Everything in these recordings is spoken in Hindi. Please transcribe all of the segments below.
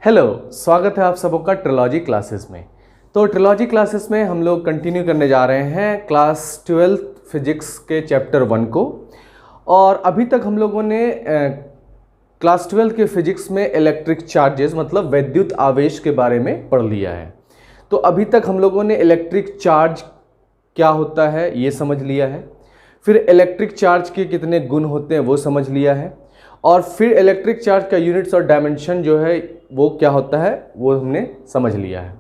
हेलो, स्वागत है आप सबों का ट्रिलॉजी क्लासेस में। तो ट्रिलॉजी क्लासेस में हम लोग कंटिन्यू करने जा रहे हैं क्लास 12 फिजिक्स के चैप्टर 1 को। और अभी तक हम लोगों ने क्लास 12 के फिजिक्स में इलेक्ट्रिक चार्जेस मतलब वैद्युत आवेश के बारे में पढ़ लिया है। तो अभी तक हम लोगों ने इलेक्ट्रिक चार्ज क्या होता है ये समझ लिया है, फिर इलेक्ट्रिक चार्ज के कितने गुण होते हैं वो समझ लिया है, और फिर इलेक्ट्रिक चार्ज का यूनिट्स और डायमेंशन जो है वो क्या होता है वो हमने समझ लिया है।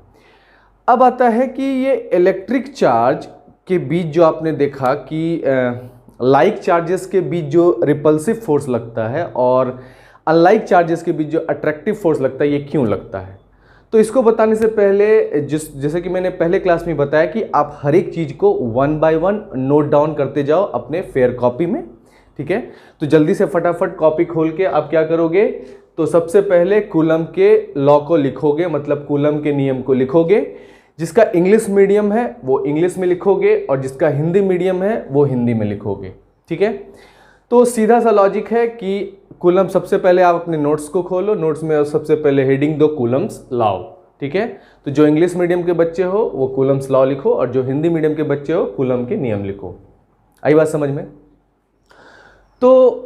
अब आता है कि ये इलेक्ट्रिक चार्ज के बीच जो आपने देखा कि लाइक चार्जेस के बीच जो रिपल्सिव फोर्स लगता है और अनलाइक चार्जेस के बीच जो अट्रैक्टिव फोर्स लगता है ये क्यों लगता है। तो इसको बताने से पहले जैसे कि मैंने पहले क्लास में बताया कि आप हर एक चीज़ को 1 बाय 1 नोट डाउन करते जाओ अपने फेयर कॉपी में, ठीक है। तो जल्दी से फटाफट कॉपी खोल के आप क्या करोगे, तो सबसे पहले कूलम के लॉ को लिखोगे, मतलब कूलम के नियम को लिखोगे। जिसका इंग्लिश मीडियम है वो इंग्लिश में लिखोगे और जिसका हिंदी मीडियम है वो हिंदी में लिखोगे, ठीक है। तो सीधा सा लॉजिक है कि कूलम, सबसे पहले आप अपने नोट्स को खोलो, नोट्स में सबसे पहले हेडिंग दो कूलम्स लॉ, ठीक है। तो जो इंग्लिश मीडियम के बच्चे हो वो कूलम्स लॉ लिखो और जो हिंदी मीडियम के बच्चे हो कूलम के नियम लिखो। आई बात समझ में। तो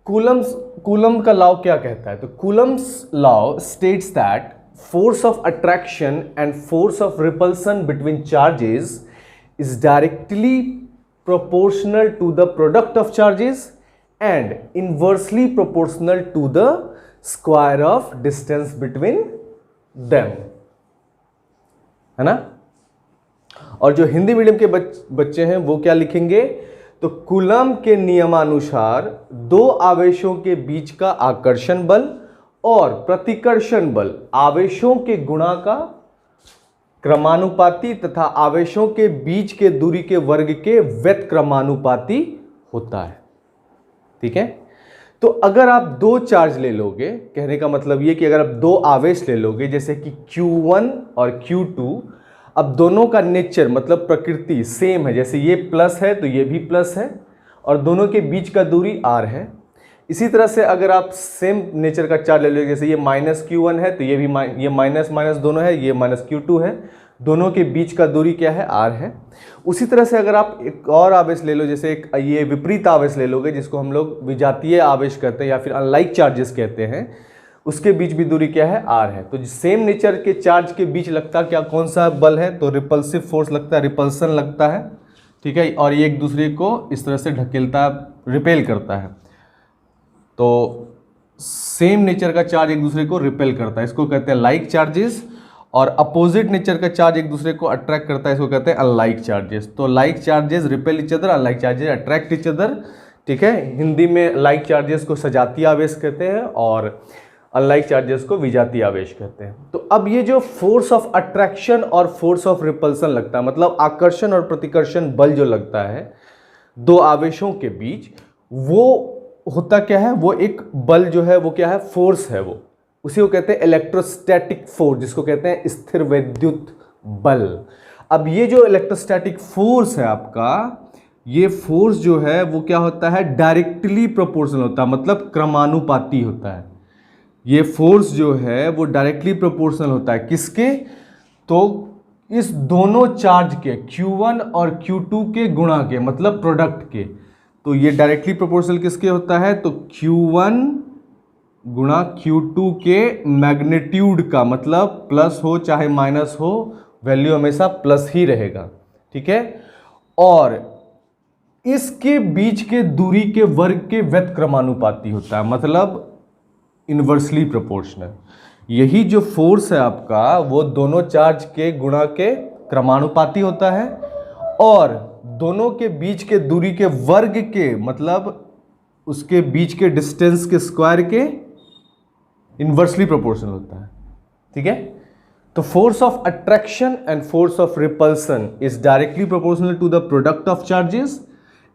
कूलम का लॉ क्या कहता है, तो Coulomb's law states that force of attraction and force of repulsion between charges is directly proportional to the product of charges and inversely proportional to the square of distance between them, है ना। और जो हिंदी मीडियम के बच्चे हैं वो क्या लिखेंगे, तो कूलम के नियमानुसार दो आवेशों के बीच का आकर्षण बल और प्रतिकर्षण बल आवेशों के गुणा का क्रमानुपाती तथा आवेशों के बीच के दूरी के वर्ग के व्यतक्रमानुपाती होता है, ठीक है। तो अगर आप दो चार्ज ले लोगे, कहने का मतलब ये कि अगर आप दो आवेश ले लोगे जैसे कि Q1 और Q2, अब दोनों का नेचर मतलब प्रकृति सेम है, जैसे ये प्लस है तो ये भी प्लस है और दोनों के बीच का दूरी r है। इसी तरह से अगर आप सेम नेचर का चार्ज ले लो, जैसे ये -Q1 है तो ये भी ये माइनस माइनस दोनों है, ये -Q2 है, दोनों के बीच का दूरी क्या है, r है। उसी तरह से अगर आप एक और आवेश ले लो, जैसे एक ये विपरीत आवेश ले लोगे जिसको हम लोग विजातीय आवेश कहते हैं या फिर अनलाइक चार्जेस कहते हैं, उसके बीच भी दूरी क्या है, r है। तो सेम नेचर के चार्ज के बीच लगता क्या कौन सा बल है, तो रिपल्सिव फोर्स लगता है, रिपल्सन लगता है, ठीक है। और ये एक दूसरे को इस तरह से ढकेलता, रिपेल करता है। तो सेम नेचर का चार्ज एक दूसरे को रिपेल करता है, इसको कहते हैं लाइक चार्जेस, और अपोजिट नेचर का चार्ज एक दूसरे को अट्रैक्ट करता है, इसको कहते हैं अनलाइक चार्जेस। तो like charges repel each other, unlike charges attract each other, ठीक है। हिंदी में लाइक चार्जेस को सजातीय आवेश कहते हैं और अनलाइक चार्जेस को विजातीय आवेश कहते हैं। तो अब ये जो फोर्स ऑफ अट्रैक्शन और फोर्स ऑफ रिपल्सन लगता है, मतलब आकर्षण और प्रतिकर्षण बल जो लगता है दो आवेशों के बीच, वो होता क्या है, वो एक बल जो है वो क्या है, फोर्स है, वो उसी को कहते हैं इलेक्ट्रोस्टैटिक फोर्स, जिसको कहते हैं स्थिर वैद्युत बल। अब ये जो इलेक्ट्रोस्टैटिक फोर्स है आपका, ये फोर्स जो है वो क्या होता है, डायरेक्टली प्रोपोर्शनल होता है, मतलब क्रमानुपाती होता है। ये फोर्स जो है वो डायरेक्टली प्रोपोर्शनल होता है किसके, तो इस दोनों चार्ज के Q1 और Q2 के गुणा के, मतलब प्रोडक्ट के। तो ये डायरेक्टली प्रोपोर्शनल किसके होता है, तो Q1 गुणा Q2 के मैग्नीट्यूड का, मतलब प्लस हो चाहे माइनस हो वैल्यू हमेशा प्लस ही रहेगा, ठीक है। और इसके बीच के दूरी के वर्ग के व्यतक्रमानुपाती होता है, मतलब इनवर्सली प्रोपोर्शनल। यही जो फोर्स है आपका वो दोनों चार्ज के गुणा के क्रमानुपाती होता है और दोनों के बीच के दूरी के वर्ग के, मतलब उसके बीच के डिस्टेंस के स्क्वायर के इनवर्सली प्रोपोर्शनल होता है, ठीक है। तो force of attraction and force of repulsion is directly proportional to the product of charges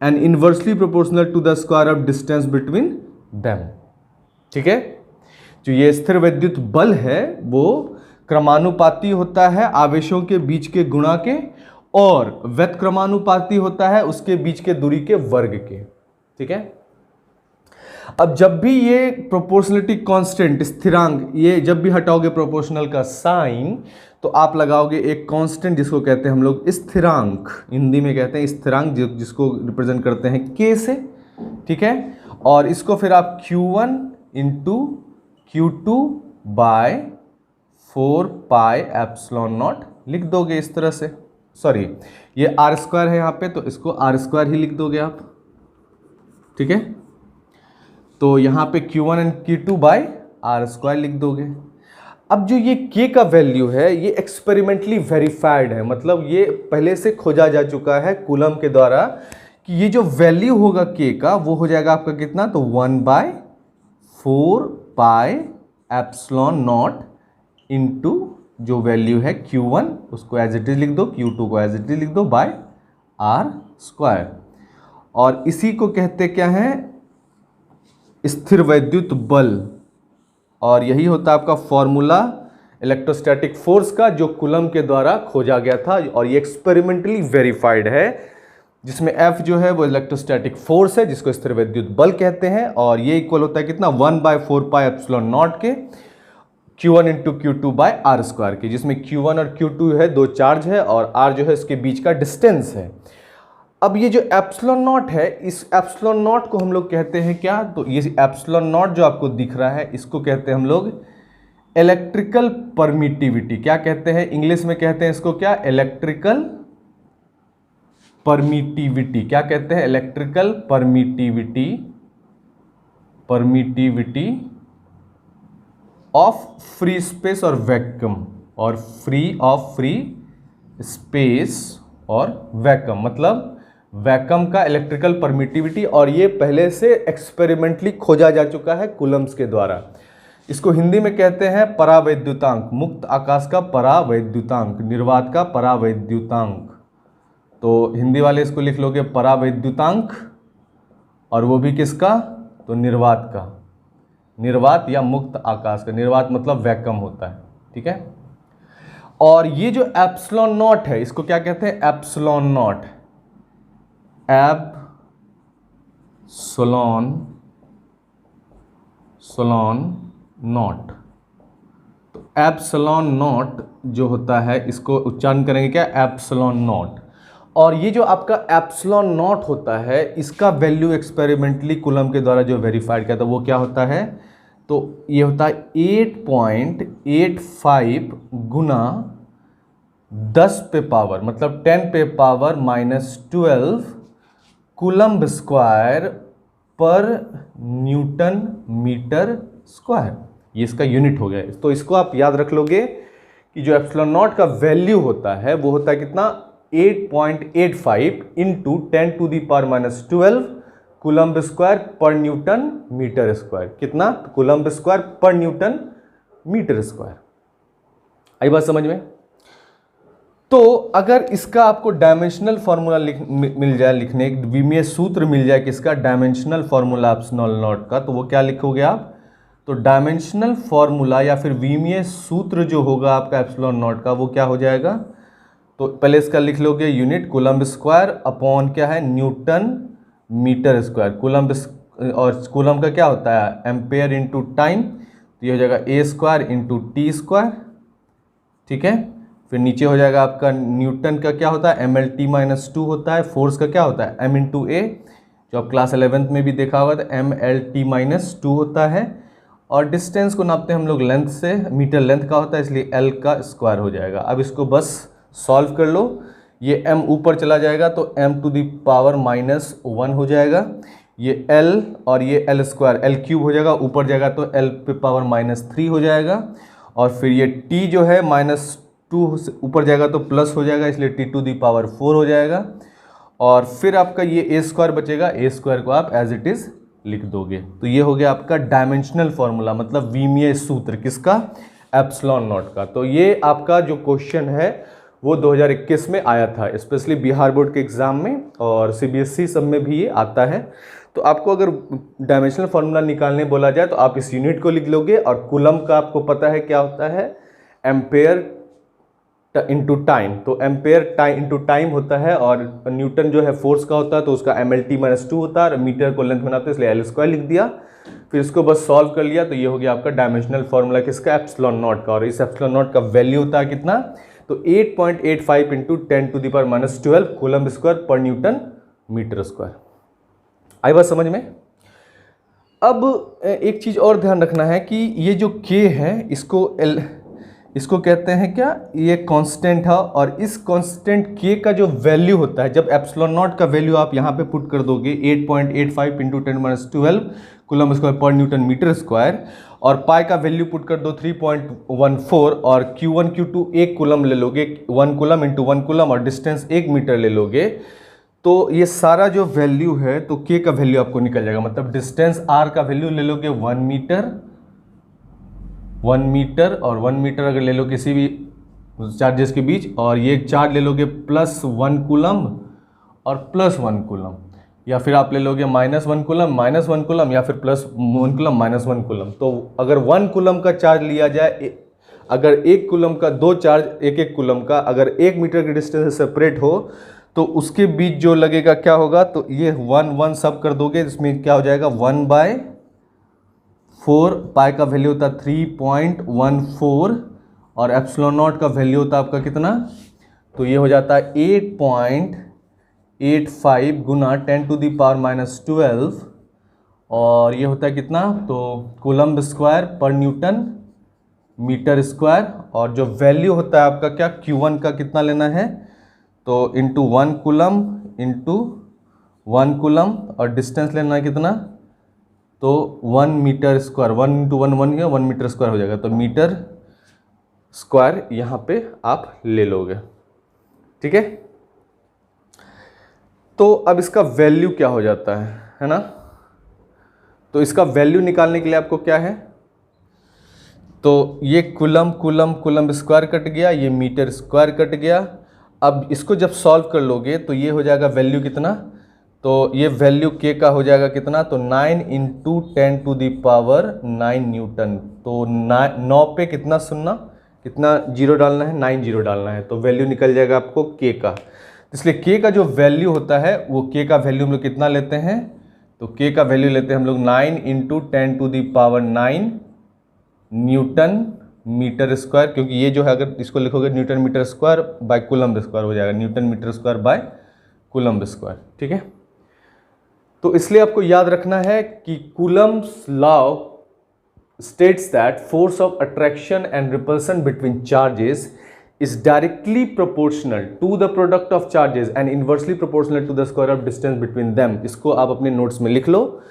and inversely proportional to the square of distance between them, ठीक है। जो ये स्थिर वैद्युत बल है वो क्रमानुपाती होता है आवेशों के बीच के गुणा के, और व्यतक्रमानुपाती होता है उसके बीच के दूरी के वर्ग के, ठीक है। अब जब भी ये प्रोपोर्शनलिटी कांस्टेंट स्थिरांक, ये जब भी हटाओगे प्रोपोर्शनल का साइन, तो आप लगाओगे एक कांस्टेंट जिसको कहते हैं हम लोग स्थिरांक, हिंदी में कहते हैं स्थिरांक, जिसको रिप्रेजेंट करते हैं k से, ठीक है। और इसको फिर आप q1 into Q2 by 4 pi epsilon nought लिख दोगे इस तरह से। सॉरी, ये r स्क्वायर है यहाँ पे, तो इसको r स्क्वायर ही लिख दोगे आप, ठीक है। तो यहाँ पे Q1 and Q2 bye r square लिख दोगे। अब जो ये k का वैल्यू है ये एक्सपेरिमेंटली वेरीफाइड है, मतलब ये पहले से खोजा जा चुका है कूलम के द्वारा कि ये जो वैल्यू होगा k का वो हो जाएगा आपका कितना, तो 1/4 पाई एप्सिलॉन नॉट इंटू जो वैल्यू है Q1 उसको एज इट इज लिख दो, Q2 को एज इट इज लिख दो बाय r स्क्वायर। और इसी को कहते क्या है, स्थिर वैद्युत बल। और यही होता है आपका फॉर्मूला इलेक्ट्रोस्टैटिक फोर्स का जो कूलम के द्वारा खोजा गया था, और ये एक्सपेरिमेंटली वेरीफाइड है, जिसमें F जो है वो इलेक्ट्रोस्टैटिक फोर्स है जिसको स्थिर वैद्युत बल कहते हैं। और ये इक्वल होता है कितना, 1/4 पाई एप्सिलॉन नॉट के Q1 into Q2 bye r square के, जिसमें Q1 और Q2 है दो चार्ज है और r जो है इसके बीच का डिस्टेंस है। अब ये जो एप्सिलॉन नॉट है, इस एप्सिलॉन नॉट को हम लोग कहते हैं क्या, तो ये एप्सिलॉन नॉट जो आपको दिख रहा है इसको कहते हैं हम लोग इलेक्ट्रिकल परमिटिविटी। क्या कहते हैं इंग्लिश में, कहते हैं इसको क्या, इलेक्ट्रिकल परमिटिविटी। क्या कहते हैं, electrical permittivity, permittivity of free space और वैक्यूम, और फ्री स्पेस और वैक्यूम, मतलब वैक्यूम का इलेक्ट्रिकल परमिटिविटी। और ये पहले से एक्सपेरिमेंटली खोजा जा चुका है कूलम्स के द्वारा। इसको हिंदी में कहते हैं परावैद्युतांक, मुक्त आकाश का परावैद्युतांक, निर्वात का परावैद्युतांक। तो हिंदी वाले इसको लिख लोगे परावैद्युतांक, और वो भी किसका, तो निर्वात का, निर्वात या मुक्त आकाश का। निर्वात मतलब वैक्यूम होता है, ठीक है। और ये जो एप्सिलॉन नॉट है इसको क्या कहते हैं, एप्सिलॉन नॉट, एप्सिलॉन नॉट। तो एप्सिलॉन नॉट जो होता है इसको उच्चारण करेंगे क्या, एप्सिलॉन नॉट। और ये जो आपका एप्सिलॉन नॉट होता है इसका वैल्यू एक्सपेरिमेंटली कूलम के द्वारा जो वेरीफाइड किया था वो क्या होता है, तो ये होता है 8.85 गुना 10 पे पावर, मतलब 10 पे पावर -12 कूलम्ब स्क्वायर पर न्यूटन मीटर स्क्वायर। ये इसका यूनिट हो गया। तो इसको आप याद रख लोगे कि जो एप्सिलॉन नॉट का वैल्यू होता है वो होता है कितना, 8.85 into 10 to the power -12 coulomb square पर न्यूटन मीटर स्क्वायर। कितना, कूलम्ब स्क्वायर पर न्यूटन मीटर स्क्वायर। आई बात समझ में। तो अगर इसका आपको डायमेंशनल फॉर्मूला मिल जाए, लिखने एक विमीय सूत्र मिल जाए किसका, डायमेंशनल फॉर्मूला एप्सिलॉन नॉट का, तो वो क्या लिखोगे आप, तो डायमेंशनल फॉर्मूला या फिर विमीय सूत्र जो होगा आपका एप्सिलॉन नॉट का वो क्या हो जाएगा, तो पहले इसका लिख लोगे यूनिट कूलम्ब स्क्वायर अपॉन क्या है, न्यूटन मीटर स्क्वायर। कूलम्ब और कूलम्ब का क्या होता है, एम्पेयर इंटू टाइम, तो ये हो जाएगा ए स्क्वायर इंटू टी स्क्वायर, ठीक है। फिर नीचे हो जाएगा आपका न्यूटन का क्या होता है, MLT-2 होता है। फोर्स का क्या होता है, M इंटू ए, जो आप क्लास 11th में भी देखा होगा, तो MLT-2 होता है। और डिस्टेंस को नापते हैं हम लोग लेंथ से, मीटर लेंथ का होता है, इसलिए L का स्क्वायर हो जाएगा। अब इसको बस सॉल्व कर लो, ये M ऊपर चला जाएगा तो M टू दी पावर -1 हो जाएगा, ये L और ये L स्क्वायर L क्यूब हो जाएगा, ऊपर जाएगा तो L पे पावर -3 हो जाएगा। और फिर ये T जो है -2 से ऊपर जाएगा तो प्लस हो जाएगा, इसलिए T टू दी पावर 4 हो जाएगा। और फिर आपका ये ए स्क्वायर बचेगा, ए स्क्वायर को आप एज इट इज़ लिख दोगे। तो ये हो गया आपका डायमेंशनल फॉर्मूला, मतलब विमीय सूत्र किसका, एप्सिलॉन नॉट का। तो ये आपका जो क्वेश्चन है वो 2021 में आया था, स्पेशली बिहार बोर्ड के एग्जाम में, और CBSE सब में भी ये आता है। तो आपको अगर डायमेंशनल फार्मूला निकालने बोला जाए तो आप इस यूनिट को लिख लोगे, और कूलम का आपको पता है क्या होता है, एम्पेयर इंटू टाइम, तो एम्पेयर टाइम इंटू टाइम होता है, और न्यूटन जो है फोर्स का होता है तो उसका mlt-2 होता है, और मीटर को लेंथ बनाते हैं इसलिए l² लिख दिया। फिर इसको बस सॉल्व कर लिया तो ये हो गया आपका डायमेंशनल फॉर्मूला किसका, एप्सिलॉन नॉट का, और इस एप्सिलॉन नॉट का वैल्यू होता है कितना, तो 8.85 इंटू 10⁻12 कूलम स्क्वायर पर न्यूटन मीटर स्क्वायर। आई बात समझ में। अब एक चीज और ध्यान रखना है कि ये जो k है इसको कहते हैं क्या, ये कांस्टेंट है, और इस कांस्टेंट k का जो वैल्यू होता है, जब एप्सिलॉन नॉट का वैल्यू आप यहाँ पे पुट कर दोगे 8.85 इंटू 10⁻12 कूलम स्क्वायर पर न्यूटन मीटर स्क्वायर, और पाई का वैल्यू पुट कर दो 3.14, और Q1 Q2 1 कूलम ले लोगे, 1 कूलम इंटू 1 कूलम, और डिस्टेंस 1 मीटर ले लोगे, तो ये सारा जो वैल्यू है तो k का वैल्यू आपको निकल जाएगा। मतलब डिस्टेंस r का वैल्यू ले लोगे 1 मीटर, और 1 मीटर अगर ले लो किसी भी चार्जेस के बीच, और ये चार्ज ले लोगे +1 कूलम और +1 कूलम, या फिर आप ले लोगे -1 कूलम या फिर +1 कूलम -1 कूलम। तो अगर 1 कूलम का चार्ज लिया जाए, अगर 1 कूलम का 2 चार्ज 1 कूलम का अगर 1 मीटर के डिस्टेंस से सेपरेट हो तो उसके बीच जो लगेगा क्या होगा, तो ये 1 सब कर दोगे, इसमें क्या हो जाएगा 1/4, पाई का वैल्यू होता है 3.14, और एप्सिलॉन नॉट का वैल्यू होता है आपका कितना, तो ये हो जाता है 8.85 गुना 10⁻⁻12, और ये होता है कितना, तो कूलम स्क्वायर पर न्यूटन मीटर स्क्वायर, और जो वैल्यू होता है आपका क्या, Q1 का कितना लेना है, तो इंटू 1 कूलम, और डिस्टेंस लेना है कितना, तो 1 metre square, 1 into 1 1 metre square हो जाएगा, तो मीटर स्क्वायर यहाँ पे आप ले लोगे। ठीक है, तो अब इसका वैल्यू क्या हो जाता है ना, तो इसका वैल्यू निकालने के लिए आपको क्या है, तो ये कूलम स्क्वायर कट गया, ये मीटर स्क्वायर कट गया। अब इसको जब सॉल्व कर लोगे तो ये हो जाएगा वैल्यू कितना, तो ये वैल्यू k का हो जाएगा कितना, तो 9 इंटू 10⁻9 न्यूटन। तो 9 पे कितना सुनना, कितना जीरो डालना है, 9 जीरो डालना है, तो वैल्यू निकल जाएगा आपको k का। इसलिए k का जो वैल्यू होता है वो k का वैल्यू हम लोग कितना लेते हैं, तो k का वैल्यू लेते हैं हम लोग 9 इंटू 10⁻9 न्यूटन मीटर स्क्वायर, क्योंकि ये जो है अगर इसको लिखोगे newton metre square by coulomb square हो जाएगा, newton metre square by coulomb square. ठीक है, तो इसलिए आपको याद रखना है कि Coulomb's law states that force of attraction and repulsion between charges is directly proportional to the product of charges and inversely proportional to the square of distance between them। इसको आप अपने नोट्स में लिख लो,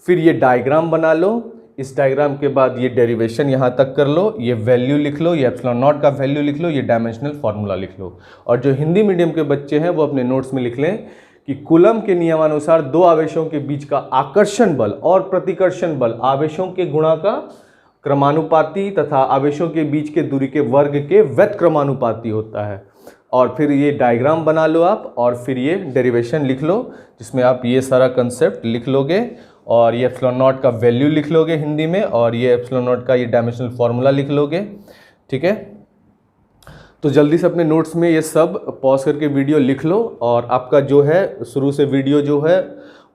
फिर ये डायग्राम बना लो, इस डायग्राम के बाद ये डेरिवेशन यहाँ तक कर लो, ये वैल्यू लिख लो, ये एप्सिलॉन नॉट का वैल्यू लिख लो, ये डायमेंशनल फार्मूला लिख लो। और जो हिंदी मीडियम के बच्चे हैं वो अपने नोट्स में लिख लें कि कूलम के नियमानुसार दो आवेशों के बीच का आकर्षण बल और प्रतिकर्षण बल आवेशों के गुणा का क्रमानुपाती तथा आवेशों के बीच के दूरी के वर्ग के व्यतक्रमानुपाती होता है। और फिर ये डायग्राम बना लो आप, और फिर ये डेरिवेशन लिख लो जिसमें आप ये सारा कंसेप्ट लिख लोगे, और ये एप्सिलॉन नॉट का वैल्यू लिख लोगे हिंदी में, और ये एप्सिलॉन नॉट का ये डायमेंशनल फार्मूला लिख लोगे। ठीक है, तो जल्दी से अपने नोट्स में ये सब पॉज करके वीडियो लिख लो, और आपका जो है शुरू से वीडियो जो है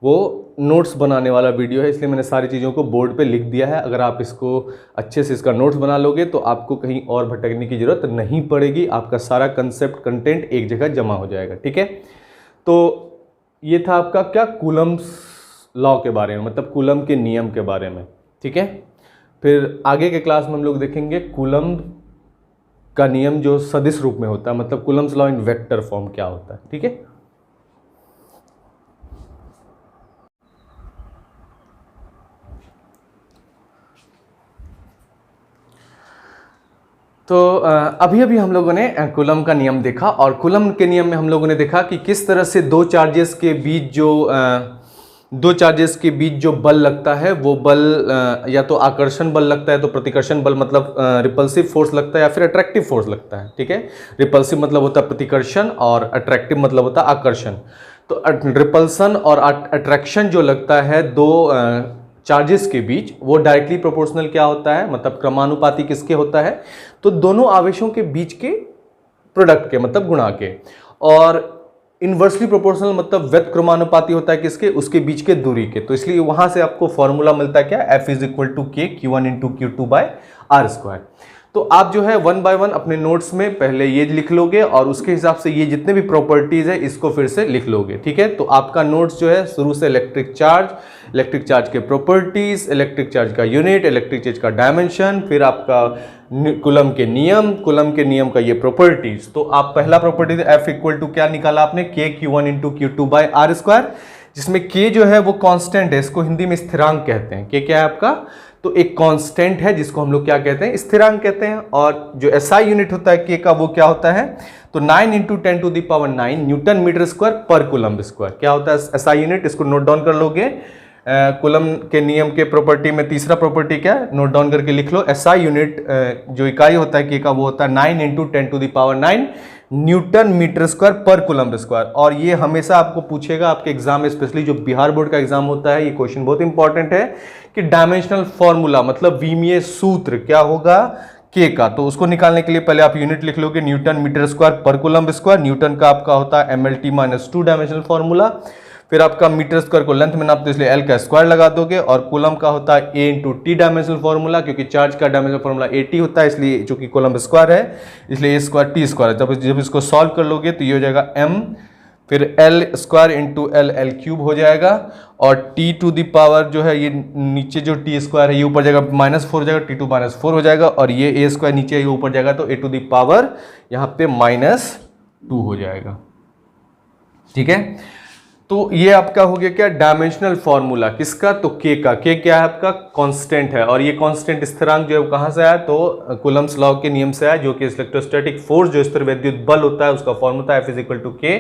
वो नोट्स बनाने वाला वीडियो है, इसलिए मैंने सारी चीज़ों को बोर्ड पे लिख दिया है। अगर आप इसको अच्छे से इसका नोट्स बना लोगे तो आपको कहीं और भटकने की ज़रूरत नहीं पड़ेगी, आपका सारा कंसेप्ट कंटेंट एक जगह जमा हो जाएगा। ठीक है, तो ये था आपका क्या, कूलम्स लॉ के बारे में, मतलब कूलम के नियम के बारे में। ठीक है, फिर आगे के क्लास में हम लोग देखेंगे कूलम का नियम जो सदिश रूप में होता है, मतलब Coulomb's law in vector form क्या होता है। ठीक है, तो अभी हम लोगों ने कूलम का नियम देखा, और कूलम के नियम में हम लोगों ने देखा कि किस तरह से दो चार्जेस के बीच जो बल लगता है वो बल या तो आकर्षण बल लगता है, तो प्रतिकर्षण बल मतलब रिपल्सिव फोर्स लगता है, या फिर अट्रैक्टिव फोर्स लगता है। ठीक है, रिपल्सिव मतलब होता है प्रतिकर्षण और अट्रैक्टिव मतलब होता है आकर्षण। तो रिपल्सन और अट्रैक्शन जो लगता है दो चार्जेस के बीच, वो डायरेक्टली प्रोपोर्शनल क्या होता है, मतलब क्रमानुपाती किसके होता है, तो दोनों आवेशों के बीच के प्रोडक्ट के मतलब गुणा के, और इनवर्सली प्रोपोर्शनल मतलब व्यतक्रमानुपाती होता है किसके, उसके बीच के दूरी के। तो इसलिए वहां से आपको फॉर्मूला मिलता है क्या, F is equal to k Q1 into Q2 bye are square. तो आप जो है 1 बाय 1 अपने नोट्स में पहले ये लिख लोगे और उसके हिसाब से ये जितने भी प्रॉपर्टीज है इसको फिर से लिख लोगे, ठीक है। तो आपका नोट्स जो है शुरू से इलेक्ट्रिक चार्ज के प्रॉपर्टीज, इलेक्ट्रिक चार्ज का यूनिट, इलेक्ट्रिक चार्ज का डायमेंशन, फिर आपका कूलम के नियम का ये प्रॉपर्टीज। तो आप पहला प्रॉपर्टी F इक्वल टू क्या निकाला आपने, के Q1 into Q2 bye are square, जिसमें के जो है वो कांस्टेंट है, इसको हिंदी में स्थिरांक कहते हैं। के क्या है आपका, तो एक कांस्टेंट है जिसको हम लोग क्या कहते हैं, स्थिरांक कहते हैं। और जो एसआई यूनिट होता है के का वो क्या होता है, तो 9 into 10 to the power 9 newton metre square पर कूलम स्क्वायर क्या होता है एसआई यूनिट, इसको नोट डाउन कर लोगे। कूलम के नियम के प्रॉपर्टी में तीसरा प्रॉपर्टी क्या है, नोट डाउन करके लिख लो। एसआई यूनिट जो इकाई होता है के का वो होता है 9 into 10 to the power 9 newton metre square पर कूलम स्क्वायर। और ये हमेशा आपको पूछेगा आपके एग्जाम में, स्पेशली जो बिहार बोर्ड का एग्जाम होता है, ये क्वेश्चन बहुत इंपॉर्टेंट है कि डायमेंशनल फॉर्मूला मतलब विमीय सूत्र क्या होगा के का। तो उसको निकालने के लिए पहले आप यूनिट लिख लोगे न्यूटन मीटर स्क्वायर पर कूलम स्क्वायर। न्यूटन का आपका होता है MLT माइनस 2 डायमेंशनल फॉर्मूला। फिर आपका मीटर स्क्वायर को लेंथ में नापते इसलिए L का स्क्वायर लगा दोगे, और कूलम का होता है A into T dimensional formula, क्योंकि चार्ज का डायमेंशनल फॉर्मूला AT होता है, इसलिए चूंकि कूलम स्क्वायर है इसलिए A स्क्वायर टी स्क्वायर है। जब इसको सॉल्व कर लोगे तो ये हो जाएगा M, फिर L square into L cube हो जाएगा, और T टू द पावर जो है ये नीचे जो T स्क्वायर है ये ऊपर जाएगा -4 हो जाएगा, T2 -4 हो जाएगा, और ये A स्क्वायर नीचे ये ऊपर जाएगा तो A टू द पावर यहाँ पे -2 हो जाएगा, ठीक है। तो ये आपका हो गया क्या, डायमेंशनल फॉर्मूला किसका, तो के का। के क्या है आपका, कांस्टेंट है, और ये कांस्टेंट स्थिरांक जो है कहां से आया, तो कूलम्स लॉ के नियम से आया, जो कि इलेक्ट्रोस्टैटिक फोर्स जो स्थिर विद्युत बल होता है उसका formula F is equal to k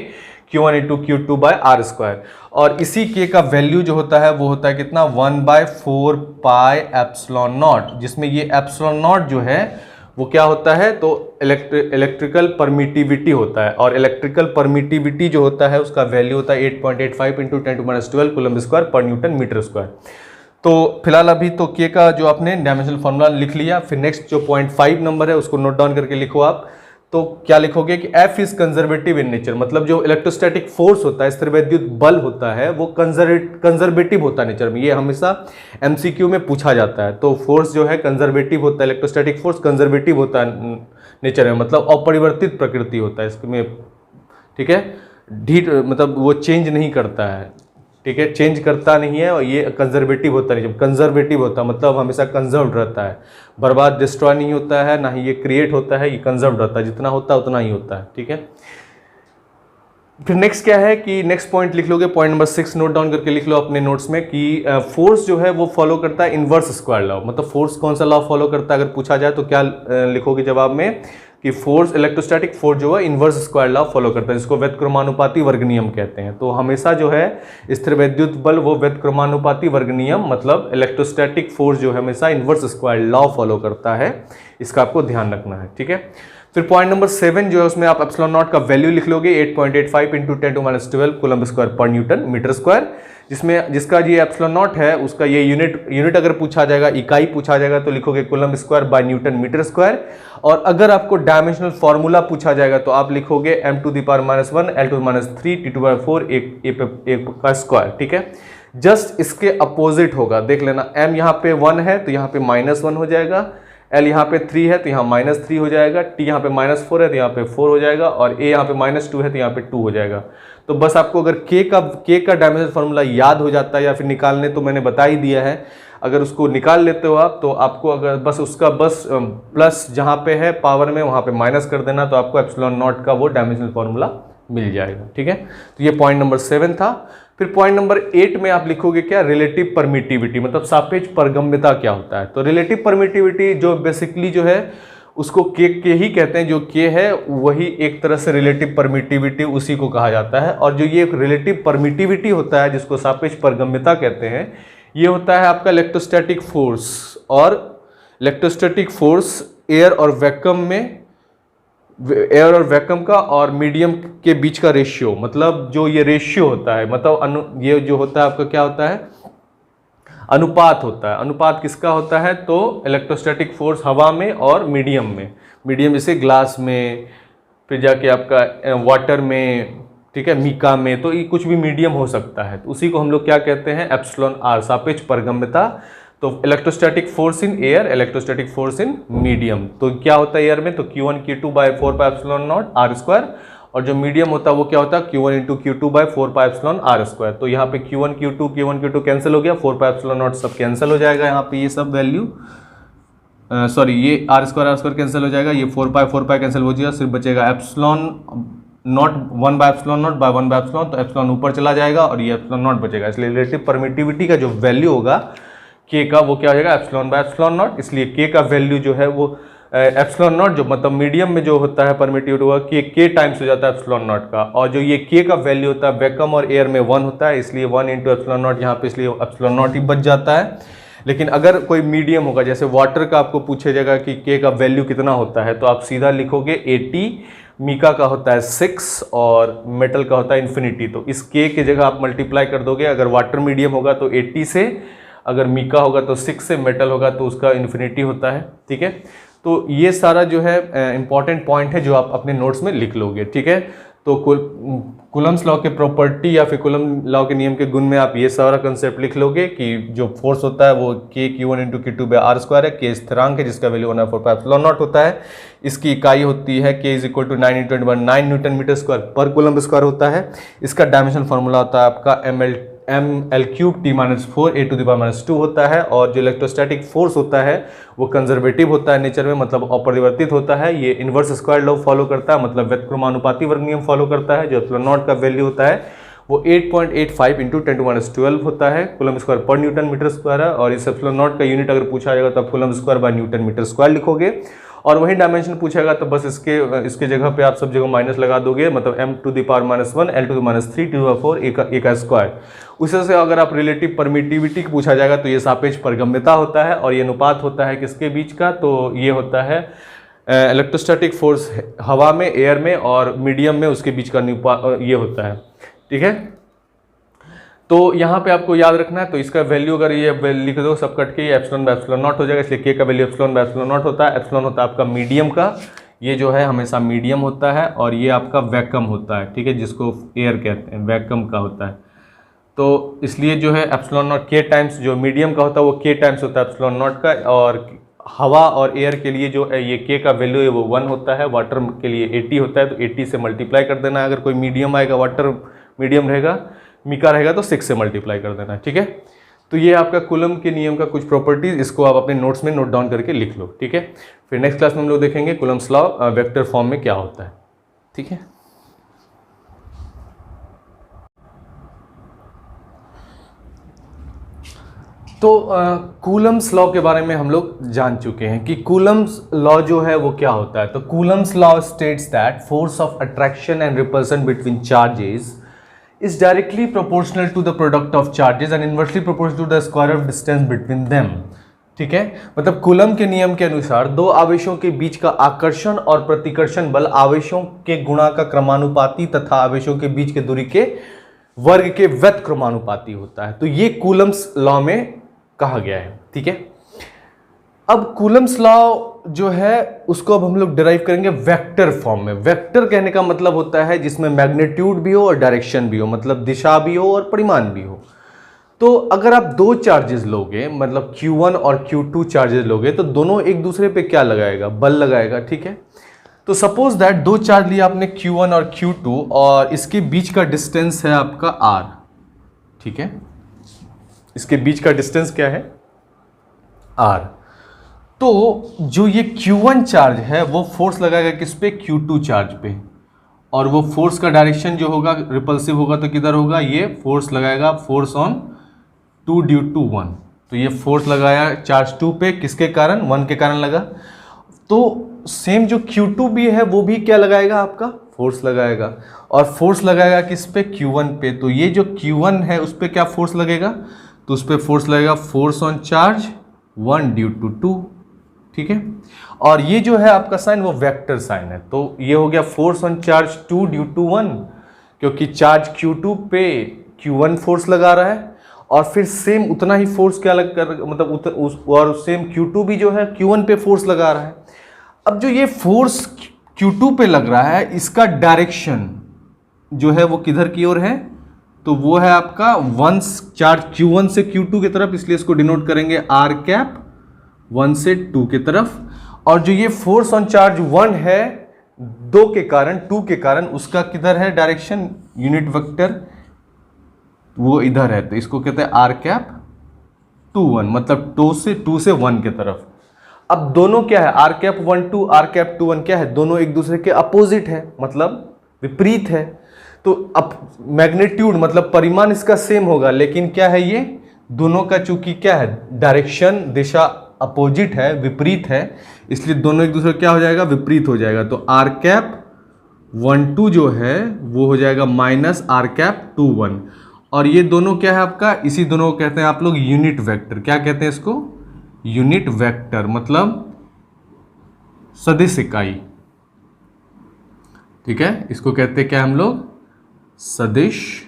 Q1 into Q2 bye are square. और इसी के का वैल्यू जो होता है वो होता है कितना, 1/4 पाई एप्सिलॉन नॉट, जिसमें ये एप्सिलॉन नॉट जो है वो क्या होता है, तो इलेक्ट्रिकल परमिटिविटी होता है, और इलेक्ट्रिकल परमिटिविटी जो होता है उसका वैल्यू होता है 8.85 इंटू 10⁻12 कूलम स्क्वायर पर न्यूटन मीटर स्क्वायर। तो फिलहाल अभी तो के का जो आपने डायमेंशनल फॉर्मूला लिख लिया। फिर नेक्स्ट जो 0.5 नंबर है उसको नोट डाउन करके लिखो आप। तो क्या लिखोगे कि F is conservative in nature, मतलब जो इलेक्ट्रोस्टैटिक फोर्स होता है, स्थिर विद्युत बल होता है, वो कंजर्वेटिव होता है नेचर में। ये हमेशा MCQ में पूछा जाता है। तो फोर्स जो है कंजर्वेटिव होता है, इलेक्ट्रोस्टैटिक फोर्स कंजर्वेटिव होता है नेचर में, मतलब अपरिवर्तित प्रकृति होता है इसमें, ठीक है। ढीठ मतलब वो चेंज नहीं करता है, ठीक है, चेंज करता नहीं है, और ये कंजर्वेटिव होता है। जब कंजर्वेटिव होता है मतलब हमेशा कंजर्व्ड रहता है, बर्बाद डिस्ट्रॉय नहीं होता है, ना ही ये क्रिएट होता है, ये कंजर्व्ड रहता है, जितना होता है उतना ही होता है, ठीक है। फिर नेक्स्ट क्या है कि नेक्स्ट पॉइंट लिख लोगे, पॉइंट नंबर 6 नोट डाउन करके लिख लो अपने नोट्स में कि फोर्स जो है वो फॉलो करता है इनवर्स स्क्वायर लॉ। मतलब फोर्स कौन सा लॉ फॉलो करता है अगर पूछा जाए तो क्या लिखोगे जवाब में कि फोर्स, इलेक्ट्रोस्टैटिक फोर्स जो है इनवर्स स्क्वायर लॉ फॉलो करता है, जिसको व्यतक्रमानुपाती वर्ग नियम कहते हैं। तो हमेशा जो है स्थिर विद्युत बल वो व्यतक्रमानुपाती वर्ग नियम, मतलब इलेक्ट्रोस्टैटिक फोर्स जो है हमेशा इनवर्स स्क्वायर लॉ फॉलो करता है, इसका आपको ध्यान रखना है, ठीक है। फिर पॉइंट नंबर 7 जो है उसमें आप एप्सिलॉन नॉट का वैल्यू लिख लोगे 8.85 इंटू 10⁻12 कूलम स्क्वायर पर न्यूटन मीटर स्क्वायर, जिसका ये एप्सिलॉन नॉट है उसका ये यूनिट अगर पूछा जाएगा, इकाई पूछा जाएगा तो लिखोगे coulomb square by newton metre square. और अगर आपको डायमेंशनल फॉर्मूला पूछा जाएगा तो आप लिखोगे m to the power -1 L to the -3 T to the 4 एक का स्क्वायर, ठीक है। जस्ट इसके अपोजिट होगा, देख लेना, m यहाँ पे 1 है तो यहाँ पे -1 हो जाएगा, L यहाँ पे 3 है तो यहाँ -3 हो जाएगा, T यहाँ पे -4 है तो यहाँ पे 4 हो जाएगा, और A यहाँ पे -2 है तो यहाँ पे 2 हो जाएगा। तो बस आपको अगर K का डायमेंशनल फॉर्मूला याद हो जाता है या फिर निकालने तो मैंने बता ही दिया है, अगर उसको निकाल लेते हो आप तो आपको अगर बस उसका प्लस जहाँ पे है पावर में वहाँ पे माइनस कर देना तो आपको एप्सिलॉन नॉट का वो डायमेंशनल फॉर्मूला मिल जाएगा, ठीक है। तो ये पॉइंट नंबर 7 था। फिर पॉइंट नंबर 8 में आप लिखोगे क्या, रिलेटिव परमिटिविटी, मतलब सापेक्ष परगम्यता क्या होता है। तो रिलेटिव परमिटिविटी जो बेसिकली जो है उसको के ही कहते हैं, जो के है वही एक तरह से रिलेटिव परमिटिविटी उसी को कहा जाता है। और जो ये रिलेटिव परमिटिविटी होता है जिसको सापेक्ष परगम्यता कहते हैं, ये होता है आपका इलेक्ट्रोस्टैटिक फोर्स, और इलेक्ट्रोस्टैटिक फोर्स एयर और वैक्यूम का और मीडियम के बीच का रेशियो, मतलब जो ये रेशियो होता है, मतलब ये जो होता है आपका क्या होता है, अनुपात होता है। अनुपात किसका होता है, तो इलेक्ट्रोस्टैटिक फोर्स हवा में और मीडियम में, मीडियम जैसे ग्लास में, फिर जाके आपका वाटर में, ठीक है, मीका में, तो ये कुछ भी मीडियम हो सकता है। तो उसी को हम लोग क्या कहते हैं, एप्सिलॉन आर, सापेक्ष पारगम्यता। तो electrostatic force in air, electrostatic force in medium, तो क्या होता है एयर में, तो Q1 Q2 by 4 pi epsilon naught R square, और जो मीडियम होता है वो क्या होता है, Q1 into Q2 by 4 pi epsilon R square. तो यहाँ पे Q1 Q2 कैंसिल हो गया, 4 पाई एप्सिलॉन नॉट सब कैंसिल हो जाएगा, यहाँ पे ये सब वैल्यू, सॉरी ये आर स्क्वायर कैंसिल हो जाएगा, ये 4 पाई कैंसिल हो जाएगा, सिर्फ बचेगा epsilon naught 1 by epsilon naught by 1 by epsilon, तो एप्सिलॉन ऊपर चला जाएगा और ये एप्सिलॉन नॉट बचेगा। इसलिए रिलेटिव परमिटिविटी का जो वैल्यू होगा के का, वो क्या हो जाएगा, एप्सिलॉन बाय एप्सिलॉन नॉट। इसलिए के का वैल्यू जो है वो एप्सिलॉन नॉट, जो मतलब मीडियम में जो होता है परमिटिविटी होगा के टाइम्स हो जाता है एप्सिलॉन नॉट का, और जो ये के का वैल्यू होता है वैक्यूम और एयर में 1 होता है, इसलिए 1 इंटू एप्सिलॉन नॉट यहाँ पे, इसलिए एप्सिलॉन नॉट ही बच जाता है। लेकिन अगर कोई मीडियम होगा, जैसे वाटर का आपको पूछा जाएगा कि के का वैल्यू कितना होता है, तो आप सीधा लिखोगे 80, मीका का होता है 6 और मेटल का होता है इन्फिनिटी। तो इस के की जगह आप मल्टीप्लाई कर दोगे, अगर वाटर मीडियम होगा तो 80 से, अगर मीका होगा तो 6 से, मेटल होगा तो उसका इन्फिनिटी होता है, ठीक है। तो ये सारा जो है इंपॉर्टेंट पॉइंट है जो आप अपने नोट्स में लिख लोगे, ठीक है। तो कूलम्स लॉ के प्रॉपर्टी या फिर कूलम लॉ के नियम के गुण में आप ये सारा कंसेप्ट लिख लोगे कि जो फोर्स होता है वो के Q1 into Q2 bye are square है, के स्थिरांक है जिसका वैल्यू 1/4 पाई एप्सिलॉन नॉट होता है, इसकी इकाई होती है k is equal to 9 into 9 newton metre square पर कूलम स्क्वायर होता है। इसका डायमेंशन फॉर्मूला होता है आपका ml cube T-4 a to the power -2 होता है। और जो इलेक्ट्रोस्टैटिक फोर्स होता है वो कंजर्वेटिव होता है नेचर में, मतलब अपरिवर्तित होता है। ये इनवर्स स्क्वायर लॉ फॉलो करता है, मतलब व्यतिक्रमानुपाती वर्ग नियम फॉलो करता है। जो एप्सिलॉन नॉट का वैल्यू होता है वो 8.85 इंटू 10⁻12 होता है कूलम स्क्वायर पर न्यूटन मीटर स्क्वायर है। और इस एप्सिलॉन नॉट का यूनिट अगर पूछा जाएगा तो आप coulomb square by newton metre square लिखोगे। और वही डायमेंशन पूछेगा तो बस इसके जगह पे आप सब जगह माइनस लगा दोगे, मतलब m to the power -1 l to the -3 to the 4 a का स्क्वायर। उसी से अगर आप रिलेटिव परमिटिविटी पूछा जाएगा तो ये सापेक्ष पारगम्यता होता है, और ये अनुपात होता है किसके बीच का, तो ये होता है इलेक्ट्रोस्टैटिक फोर्स हवा में, एयर में और मीडियम में, उसके बीच का ये होता है, ठीक है। तो यहाँ पे आपको याद रखना है, तो इसका वैल्यू अगर ये लिख दो सब कट के, ये एप्सिलॉन बाय एप्सिलॉन नॉट हो जाएगा, इसलिए के का value epsilon bye epsilon not होता है। एप्सिलॉन होता है आपका मीडियम का, ये जो है हमेशा मीडियम होता है, और ये आपका वैक्यूम होता है, ठीक है, जिसको एयर कहते हैं, वैक्यूम का होता है। तो इसलिए जो है एप्सिलॉन नॉट के टाइम्स, जो मीडियम का होता है वो के टाइम्स होता है एप्सिलॉन नॉट का, और हवा और एयर के लिए जो ये के का वैल्यू है वो 1 होता है, वाटर के लिए 80 होता है, तो 80 से मल्टीप्लाई कर देना है। अगर कोई मीडियम आएगा, वाटर मीडियम रहेगा, मीका रहेगा तो 6 से मल्टीप्लाई कर देना है, ठीक है। तो ये आपका कूलम के नियम का कुछ प्रॉपर्टीज, इसको आप अपने नोट्स में नोट डाउन करके लिख लो, ठीक है। फिर नेक्स्ट क्लास में हम लोग देखेंगे कूलम्स लॉ वेक्टर फॉर्म में क्या होता है, ठीक है। तो कूलम्स लॉ के बारे में हम लोग जान चुके हैं कि कूलम्स लॉ जो है वो क्या होता है। तो Coulomb's law states that force of attraction and repulsion between charges is directly proportional to the product of charges and inversely proportional to the square of distance between them, ठीक है। मतलब कूलम के नियम के अनुसार दो आवेशों के बीच का आकर्षण और प्रतिकर्षण बल आवेशों के गुणा का क्रमानुपाती तथा आवेशों के बीच के दूरी के वर्ग के व्यतिक्रमानुपाती होता है। तो ये कूलम्स लॉ में कहा गया है, ठीक है। अब कूलम्स लॉ जो है उसको अब हम लोग डिराइव करेंगे वेक्टर फॉर्म में। वेक्टर कहने का मतलब होता है जिसमें मैग्नीट्यूड भी हो और डायरेक्शन भी हो, मतलब दिशा भी हो और परिमाण भी हो। तो अगर आप दो चार्जेस लोगे, मतलब Q1 और Q2 चार्जेस लोगे, तो दोनों एक दूसरे पे क्या लगाएगा, बल लगाएगा, ठीक है। तो सपोज दैट दो चार्ज लिया आपने Q1 और Q2 और इसके बीच का डिस्टेंस है आपका R, ठीक है। इसके बीच का डिस्टेंस क्या है, R। तो जो ये Q1 चार्ज है वो फोर्स लगाएगा किस पे, Q2 चार्ज पे, और वो फोर्स का डायरेक्शन जो होगा रिपल्सिव होगा तो किधर होगा, ये फोर्स लगाएगा फोर्स ऑन 2 ड्यू टू 1। तो ये फोर्स लगाया चार्ज 2 पे, किसके कारण, 1 के कारण लगा। तो सेम जो Q2 भी है वो भी क्या लगाएगा, आपका फोर्स लगाएगा, और फोर्स लगाएगा किस पे, Q1 पे। तो ये जो Q1 है उस पर क्या फोर्स लगेगा, तो उस पर फोर्स लगेगा force on charge 1 due to 2, ठीक है। और ये जो है आपका साइन वो वेक्टर साइन है। तो ये हो गया force on charge 2 due to 1, क्योंकि चार्ज Q2 पे Q1 फोर्स लगा रहा है, और फिर सेम उतना ही फोर्स क्या लग कर, मतलब और सेम Q2 भी जो है Q1 पे फोर्स लगा रहा है। अब जो ये फोर्स Q2 पे लग रहा है, इसका डायरेक्शन जो है वो किधर की ओर है, तो वो है आपका चार्ज Q1 से Q2 की तरफ, इसलिए इसको डिनोट करेंगे R कैप 1 से 2 की तरफ। और जो ये फोर्स ऑन चार्ज 1 है 2 के कारण, 2 के कारण, उसका किधर है डायरेक्शन, यूनिट वेक्टर वो इधर है, तो इसको कहते हैं R कैप 2 1, मतलब 2 से 1 की तरफ। अब दोनों क्या है, R कैप 1 2 R कैप 2 1 क्या है, दोनों एक दूसरे के अपोजिट है, मतलब विपरीत है। तो अब मैग्नीट्यूड मतलब परिमाण इसका सेम होगा, लेकिन क्या है ये दोनों का चूंकि क्या है डायरेक्शन, दिशा अपोजिट है, विपरीत है, इसलिए दोनों एक दूसरे क्या हो जाएगा, विपरीत हो जाएगा। तो R कैप 1 2 जो है वो हो जाएगा माइनस R कैप 2 1। और ये दोनों क्या है आपका, इसी दोनों को कहते हैं आप लोग यूनिट वेक्टर। क्या कहते हैं इसको, यूनिट वेक्टर, मतलब सदिश इकाई। ठीक है, इसको कहते हैं क्या हम लोग, सदिश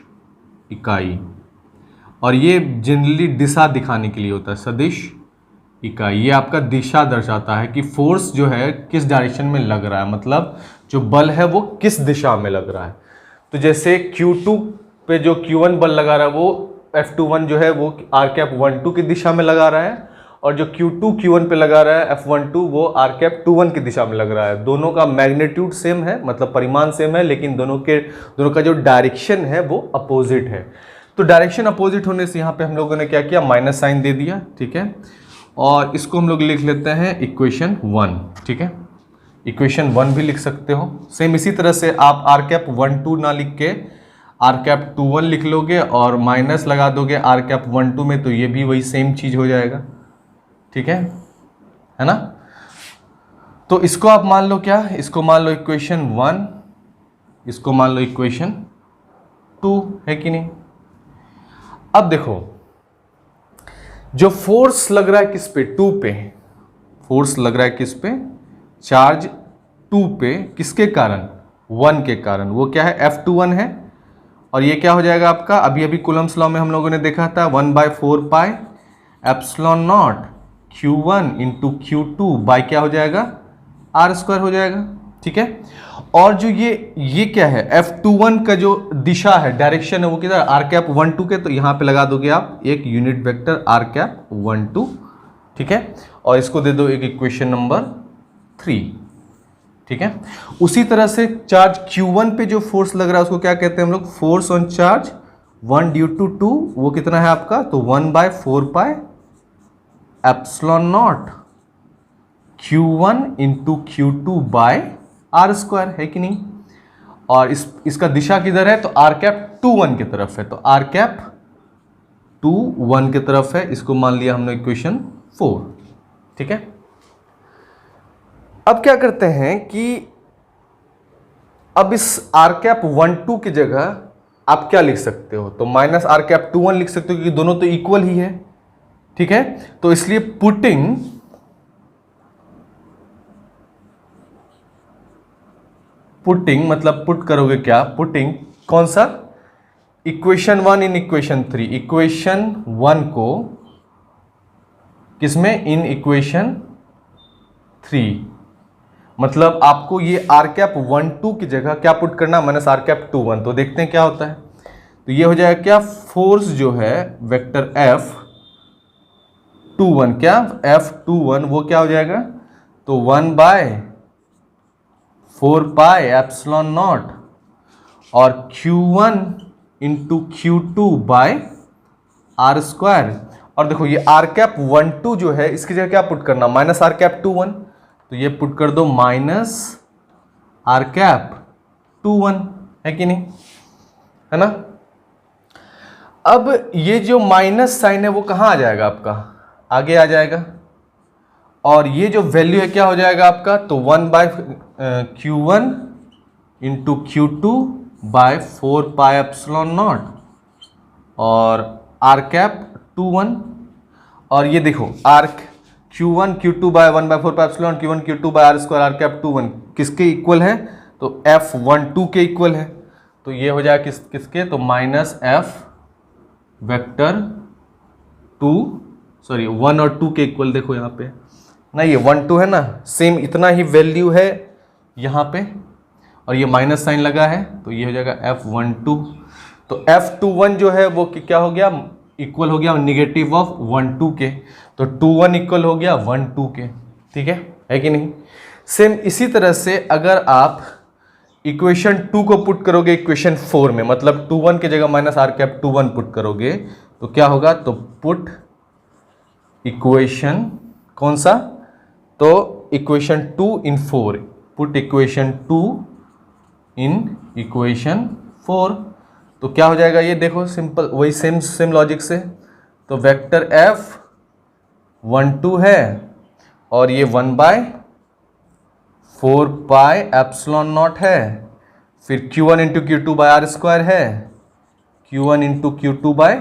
इकाई। और ये जनरली दिशा दिखाने के लिए होता है, सदिश इकाई। ये आपका दिशा दर्शाता है कि फोर्स जो है किस डायरेक्शन में लग रहा है, मतलब जो बल है वो किस दिशा में लग रहा है। तो जैसे Q2 पे जो Q1 बल लगा रहा है वो F21 जो है वो R कैप 1 2 की दिशा में लगा रहा है, और जो Q2 Q1 पे लगा रहा है F12 वो R कैप 2 1 की दिशा में लग रहा है। दोनों का मैग्नीट्यूड सेम है, मतलब परिमाण सेम है, लेकिन दोनों का जो डायरेक्शन है वो अपोजिट है। तो डायरेक्शन अपोजिट होने से यहाँ पे हम लोगों ने क्या किया, माइनस साइन दे दिया। ठीक है, और इसको हम लोग लिख लेते हैं इक्वेशन 1। ठीक है, इक्वेशन 1 भी लिख सकते हो। सेम इसी तरह से आप R कैप 1 2 ना लिख के R कैप 2 1 लिख लोगे और माइनस लगा दोगे R कैप 1 2 में, तो ये भी वही सेम चीज हो जाएगा। ठीक है ना। तो इसको आप मान लो क्या, इसको मान लो इक्वेशन 1, इसको मान लो इक्वेशन 2, है कि नहीं। अब देखो जो फोर्स लग रहा है किस पे, 2 पे, फोर्स लग रहा है किस पे, चार्ज 2 पे, किसके कारण, 1 के कारण, वो क्या है F21 है। और ये क्या हो जाएगा आपका, अभी अभी कूलम्स लॉ में हम लोगों ने देखा था 1/4 pi epsilon naught Q1 into Q2 by क्या हो जाएगा, R² हो जाएगा। ठीक है, और जो ये क्या है F21 का जो दिशा है, डायरेक्शन है, वो किधर, R कैप 1 2 के, तो यहां पे लगा दोगे आप एक यूनिट वेक्टर R कैप 1 2। ठीक है, और इसको दे दो एक इक्वेशन नंबर 3। ठीक है, उसी तरह से चार्ज Q1 पे जो फोर्स लग रहा है उसको क्या कहते हैं हम लोग, force on charge 1 due to 2, वो कितना है आपका, तो 1/4 pi epsilon naught Q1 into Q2 by R², है कि नहीं। और इसका दिशा किधर है, तो R कैप 2 1 की तरफ है, तो R कैप 2 1 की तरफ है। इसको मान लिया हमने इक्वेशन 4। ठीक है, अब क्या करते हैं कि अब इस R कैप 1 2 की जगह आप क्या लिख सकते हो, तो माइनस R कैप 2 1 लिख सकते हो, क्योंकि दोनों तो इक्वल ही है। ठीक है, तो इसलिए पुटिंग मतलब पुट करोगे क्या, पुटिंग कौन सा, इक्वेशन 1 इन इक्वेशन 3, इक्वेशन 1 को किसमें, इन इक्वेशन 3, मतलब आपको ये R कैप 1 2 की जगह क्या पुट करना, माइनस R कैप 2 1। तो देखते हैं क्या होता है, तो ये हो जाएगा क्या, फोर्स जो है वेक्टर F21, क्या F21 वो क्या हो जाएगा, तो 1/4 पाई एप्सिलॉन नॉट और Q1 into Q2 by R²। और देखो ये R कैप 1 2 जो है इसकी जगह क्या पुट करना, माइनस R कैप 2 1, तो ये पुट कर दो माइनस R कैप 2 1, है कि नहीं, है ना। अब ये जो माइनस साइन है वो कहां आ जाएगा आपका, आगे आ जाएगा, और ये जो वैल्यू है क्या हो जाएगा आपका, तो 1/Q1 into Q2 by 4 pi epsilon naught और R कैप 2 1। और ये देखो Q1 Q2 by 1/4 pi epsilon Q1 Q2 by R² R cap 2 1 किसके इक्वल है, तो F12 के इक्वल है। तो ये हो जाएगा किसके, तो माइनस F वेक्टर 1 और 2 के इक्वल। देखो यहाँ पे ना, ये 1 2 है ना, सेम इतना ही वैल्यू है यहाँ पे, और ये माइनस साइन लगा है तो ये हो जाएगा F12। तो F21 जो है वो क्या हो गया, इक्वल हो गया नेगेटिव ऑफ 1 2 के, तो 2 1 इक्वल हो गया 1 2 के। ठीक है कि नहीं। सेम इसी तरह से अगर आप इक्वेशन 2 को पुट करोगे इक्वेशन 4 में, मतलब 2 1 की जगह माइनस आर कैप 2 1 पुट करोगे तो क्या होगा, तो पुट इक्वेशन कौन सा, तो equation 2 in 4, put equation 2 in equation 4, तो क्या हो जाएगा ये देखो, सिंपल वही सेम लॉजिक से। तो वेक्टर F12 है और ये 1/4 पाई एप्सिलॉन नॉट है, फिर Q1 into Q2 by are square है, Q1 into Q2 by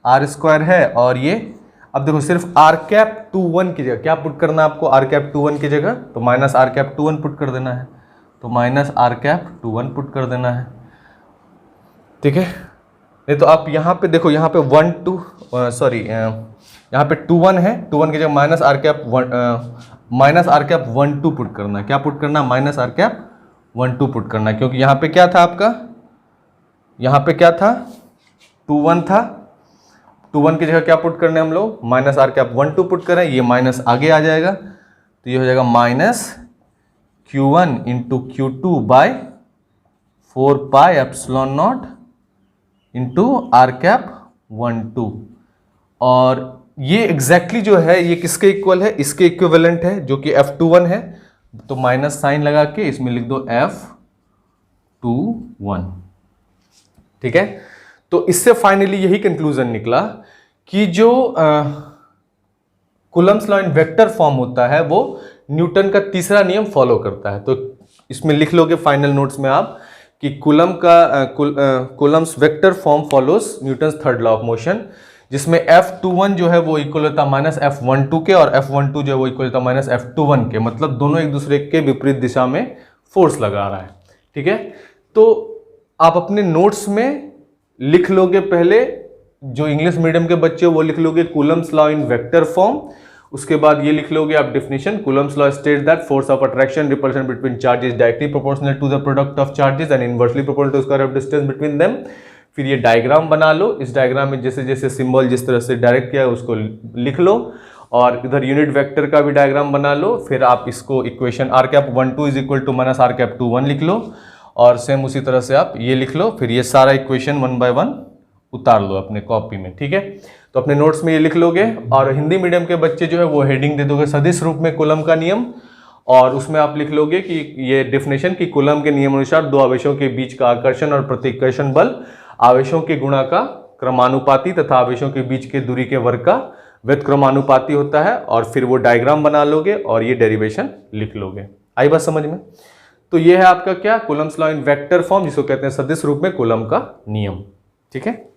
are square है, और ये अब देखो सिर्फ आर कैप 2 1 की जगह क्या पुट करना है आपको, आर कैप 2 1 की जगह तो माइनस आर कैप 2 1 पुट कर देना है, तो माइनस आर कैप 2 1 पुट कर देना है। ठीक है, नहीं तो आप यहाँ पे देखो, यहाँ पे 1 2 सॉरी यहाँ पे 2 1 है, 2 1 की जगह माइनस आर कैप 1 2 पुट करना है। क्या पुट करना, माइनस आर कैप 1 2 पुट करना है, क्योंकि यहाँ पे क्या था आपका, यहाँ पे क्या था 2 1 था, 2 1 की जगह क्या पुट करना है हम लोग, माइनस आर कैप 1 2 पुट करें, ये माइनस आगे आ जाएगा तो ये हो जाएगा minus Q1 into Q2 by 4 pi epsilon naught into R cap 1 2, और ये एग्जैक्टली जो है ये किसके इक्वल है, इसके इक्विवेलेंट है जो कि F21 है, तो माइनस साइन लगा के इसमें लिख दो F21। ठीक है, तो इससे फाइनली यही कंक्लूजन निकला कि जो Coulomb's law in vector form होता है वो न्यूटन का तीसरा नियम फॉलो करता है। तो इसमें लिख लोगे फाइनल नोट्स में आप कि Coulomb's vector form follows Newton's third law of motion, जिसमें F21 जो है वो इक्वल होता है माइनस F12 के, और F12 जो है वो इक्वल होता है माइनस F21 के, मतलब दोनों एक दूसरे के विपरीत दिशा में फोर्स लगा रहा है। ठीक है, तो आप अपने नोट्स में लिख लोगे, पहले जो इंग्लिश मीडियम के बच्चे वो लिख लोगे Coulomb's law in vector form, उसके बाद ये लिख लोगे आप definition, Coulomb's law states that force of attraction repulsion between charges directly proportional to the product of charges and inversely proportional to square of distance between them. फिर ये डायग्राम बना लो, इस डायग्राम में जैसे जैसे सिंबल जिस तरह से डायरेक्ट किया है उसको लिख लो, और इधर यूनिट वेक्टर का भी डायग्राम बना लो। फिर आप इसको equation R cap 1 2 is equal to minus R cap 2 1 लिख लो, और सेम उसी तरह से आप ये लिख लो। फिर ये सारा इक्वेशन 1 बाय 1 उतार लो अपने कॉपी में। ठीक है, तो अपने नोट्स में ये लिख लोगे, और हिंदी मीडियम के बच्चे जो है वो हेडिंग दे दोगे सदिश रूप में कूलम्ब का नियम, और उसमें आप लिख लोगे कि ये डेफिनेशन कि कूलम्ब के नियम अनुसार दो आवेशों के बीच का आकर्षण और प्रतिकर्षण बल आवेशों के गुणा का क्रमानुपाती तथा आवेशों के बीच के दूरी के वर्ग का व्युत्क्रमानुपाती होता है, और फिर वो डायग्राम बना लोगे और ये डेरिवेशन लिख लोगे। आई बात समझ में। तो ये है आपका क्या, Coulomb's law in vector form, जिसको कहते हैं सदिश रूप में कूलम्ब का नियम। ठीक है।